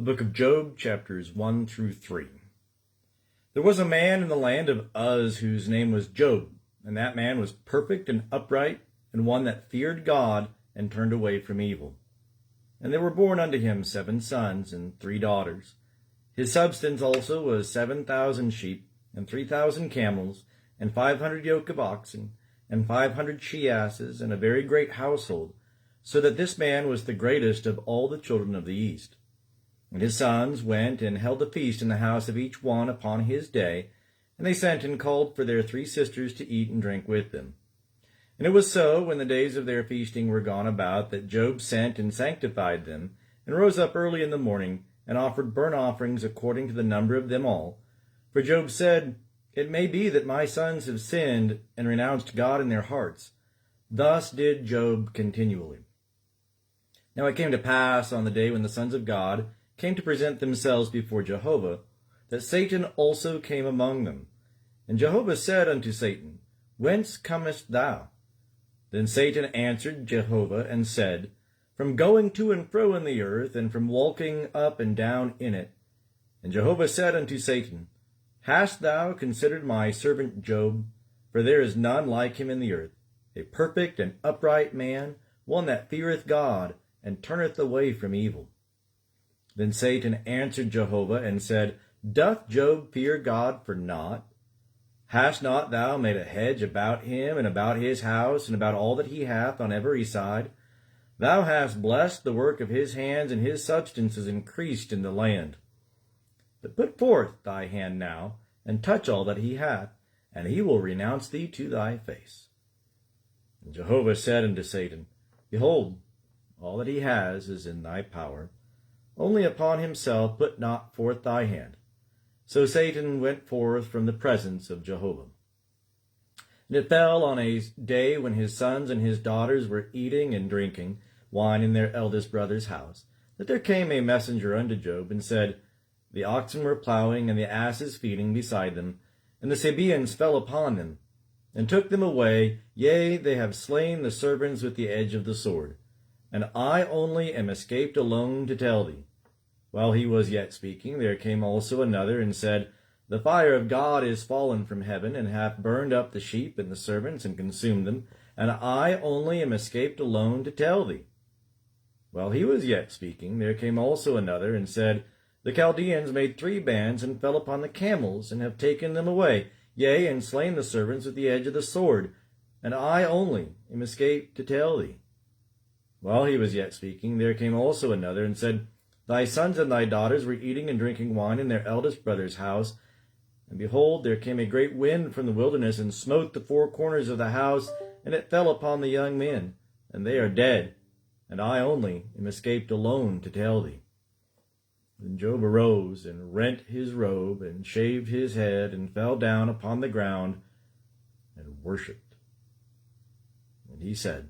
The book of Job, chapters 1 through 3. There was a man in the land of Uz whose name was Job, and that man was perfect and upright, and one that feared God and turned away from evil. And there were born unto him 7 sons and 3 daughters. His substance also was 7,000 sheep, and 3,000 camels, and 500 yoke of oxen, and 500 she-asses, and a very great household, so that this man was the greatest of all the children of the east. And his sons went and held a feast in the house of each one upon his day, and they sent and called for their 3 sisters to eat and drink with them. And it was so, when the days of their feasting were gone about, that Job sent and sanctified them, and rose up early in the morning, and offered burnt offerings according to the number of them all. For Job said, It may be that my sons have sinned and renounced God in their hearts. Thus did Job continually. Now it came to pass on the day when the sons of God came to present themselves before Jehovah, that Satan also came among them. And Jehovah said unto Satan, Whence comest thou? Then Satan answered Jehovah and said, From going to and fro in the earth, and from walking up and down in it. And Jehovah said unto Satan, Hast thou considered my servant Job? For there is none like him in the earth, a perfect and upright man, one that feareth God, and turneth away from evil. Then Satan answered Jehovah and said, Doth Job fear God for naught? Hast not thou made a hedge about him, and about his house, and about all that he hath on every side? Thou hast blessed the work of his hands, and his substance is increased in the land. But put forth thy hand now, and touch all that he hath, and he will renounce thee to thy face. And Jehovah said unto Satan, Behold, all that he has is in thy power. Only upon himself put not forth thy hand. So Satan went forth from the presence of Jehovah. And it fell on a day when his sons and his daughters were eating and drinking wine in their eldest brother's house, that there came a messenger unto Job, and said, The oxen were plowing, and the asses feeding beside them, and the Sabaeans fell upon them, and took them away. Yea, they have slain the servants with the edge of the sword. And I only am escaped alone to tell thee. While he was yet speaking, there came also another, and said, The fire of God is fallen from heaven, and hath burned up the sheep and the servants, and consumed them, and I only am escaped alone to tell thee. While he was yet speaking, there came also another, and said, The Chaldeans made 3 bands, and fell upon the camels, and have taken them away, yea, and slain the servants with the edge of the sword, and I only am escaped to tell thee. While he was yet speaking, there came also another, and said, Thy sons and thy daughters were eating and drinking wine in their eldest brother's house. And behold, there came a great wind from the wilderness, and smote the 4 corners of the house, and it fell upon the young men, and they are dead. And I only am escaped alone to tell thee. Then Job arose, and rent his robe, and shaved his head, and fell down upon the ground, and worshipped. And he said,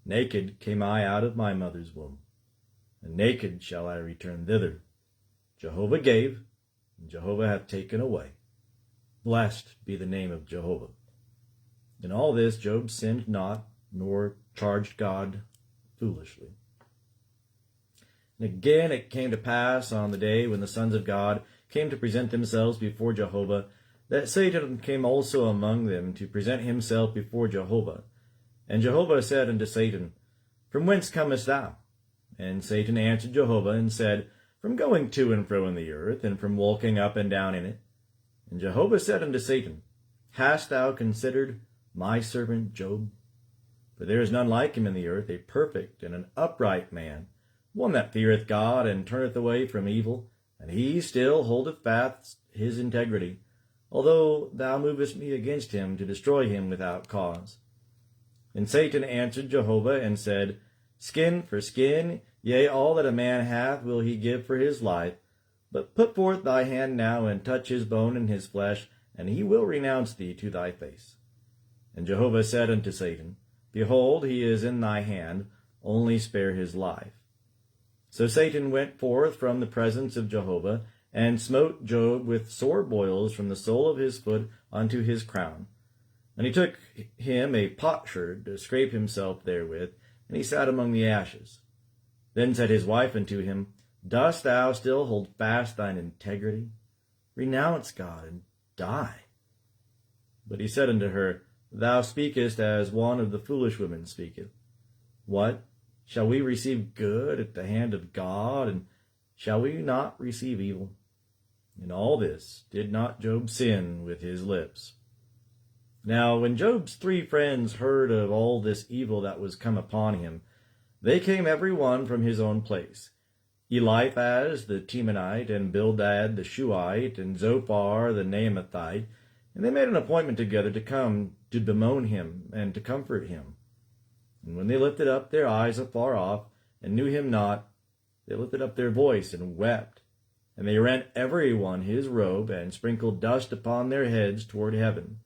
Naked came I out of my mother's womb, and naked shall I return thither. Jehovah gave, and Jehovah hath taken away. Blessed be the name of Jehovah. In all this Job sinned not, nor charged God foolishly. And again it came to pass on the day when the sons of God came to present themselves before Jehovah, that Satan came also among them to present himself before Jehovah. And Jehovah said unto Satan, From whence comest thou? And Satan answered Jehovah, and said, From going to and fro in the earth, and from walking up and down in it. And Jehovah said unto Satan, Hast thou considered my servant Job? For there is none like him in the earth, a perfect and an upright man, one that feareth God, and turneth away from evil, and he still holdeth fast his integrity, although thou movest me against him to destroy him without cause. And Satan answered Jehovah, and said, Skin for skin, yea, all that a man hath will he give for his life. But put forth thy hand now, and touch his bone and his flesh, and he will renounce thee to thy face. And Jehovah said unto Satan, Behold, he is in thy hand, only spare his life. So Satan went forth from the presence of Jehovah, and smote Job with sore boils from the sole of his foot unto his crown. And he took him a potsherd to scrape himself therewith, and he sat among the ashes. Then said his wife unto him, Dost thou still hold fast thine integrity? Renounce God and die. But he said unto her, Thou speakest as one of the foolish women speaketh. What? Shall we receive good at the hand of God, and shall we not receive evil? In all this did not Job sin with his lips. Now when Job's 3 friends heard of all this evil that was come upon him, they came every one from his own place. Eliphaz the Temanite, and Bildad the Shuhite, and Zophar the Naamathite, and they made an appointment together to come to bemoan him, and to comfort him. And when they lifted up their eyes afar off, and knew him not, they lifted up their voice, and wept. And they rent every one his robe, and sprinkled dust upon their heads toward heaven.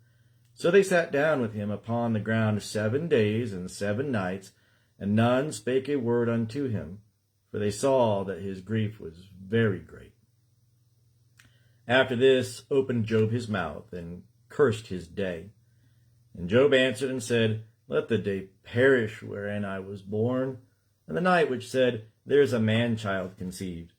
So they sat down with him upon the ground 7 days and 7 nights, and none spake a word unto him, for they saw that his grief was very great. After this opened Job his mouth, and cursed his day. And Job answered and said, Let the day perish wherein I was born, and the night which said, There is a man-child conceived.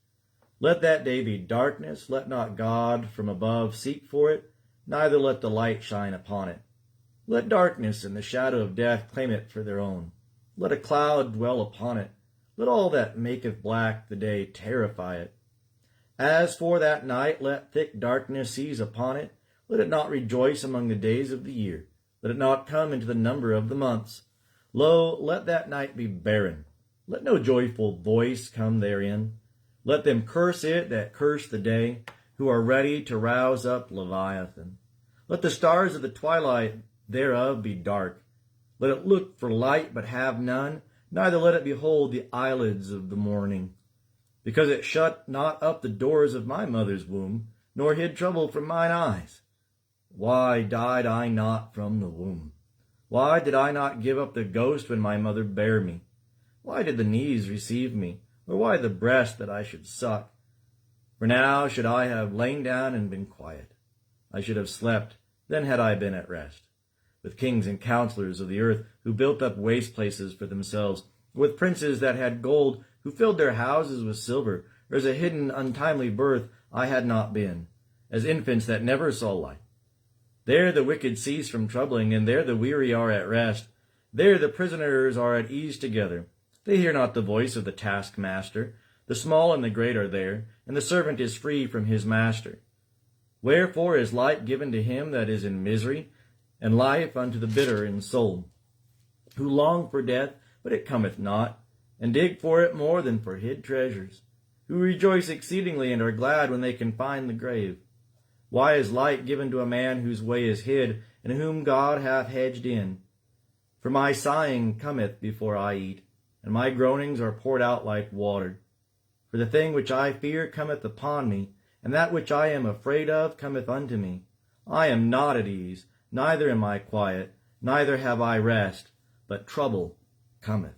Let that day be darkness, let not God from above seek for it, neither let the light shine upon it. Let darkness and the shadow of death claim it for their own. Let a cloud dwell upon it. Let all that maketh black the day terrify it. As for that night, let thick darkness seize upon it. Let it not rejoice among the days of the year. Let it not come into the number of the months. Lo, let that night be barren. Let no joyful voice come therein. Let them curse it that curse the day, who are ready to rouse up Leviathan. Let the stars of the twilight thereof be dark. Let it look for light, but have none, neither let it behold the eyelids of the morning. Because it shut not up the doors of my mother's womb, nor hid trouble from mine eyes. Why died I not from the womb? Why did I not give up the ghost when my mother bare me? Why did the knees receive me, or why the breast that I should suck? For now should I have lain down and been quiet. I should have slept, then had I been at rest. With kings and counselors of the earth, who built up waste places for themselves, with princes that had gold, who filled their houses with silver, or as a hidden untimely birth I had not been, as infants that never saw light. There the wicked cease from troubling, and there the weary are at rest. There the prisoners are at ease together. They hear not the voice of the taskmaster. The small and the great are there, and the servant is free from his master. Wherefore is light given to him that is in misery, and life unto the bitter in soul, who long for death, but it cometh not, and dig for it more than for hid treasures, who rejoice exceedingly and are glad when they can find the grave. Why is light given to a man whose way is hid, and whom God hath hedged in? For my sighing cometh before I eat, and my groanings are poured out like water. For the thing which I fear cometh upon me, and that which I am afraid of cometh unto me. I am not at ease, neither am I quiet, neither have I rest, but trouble cometh.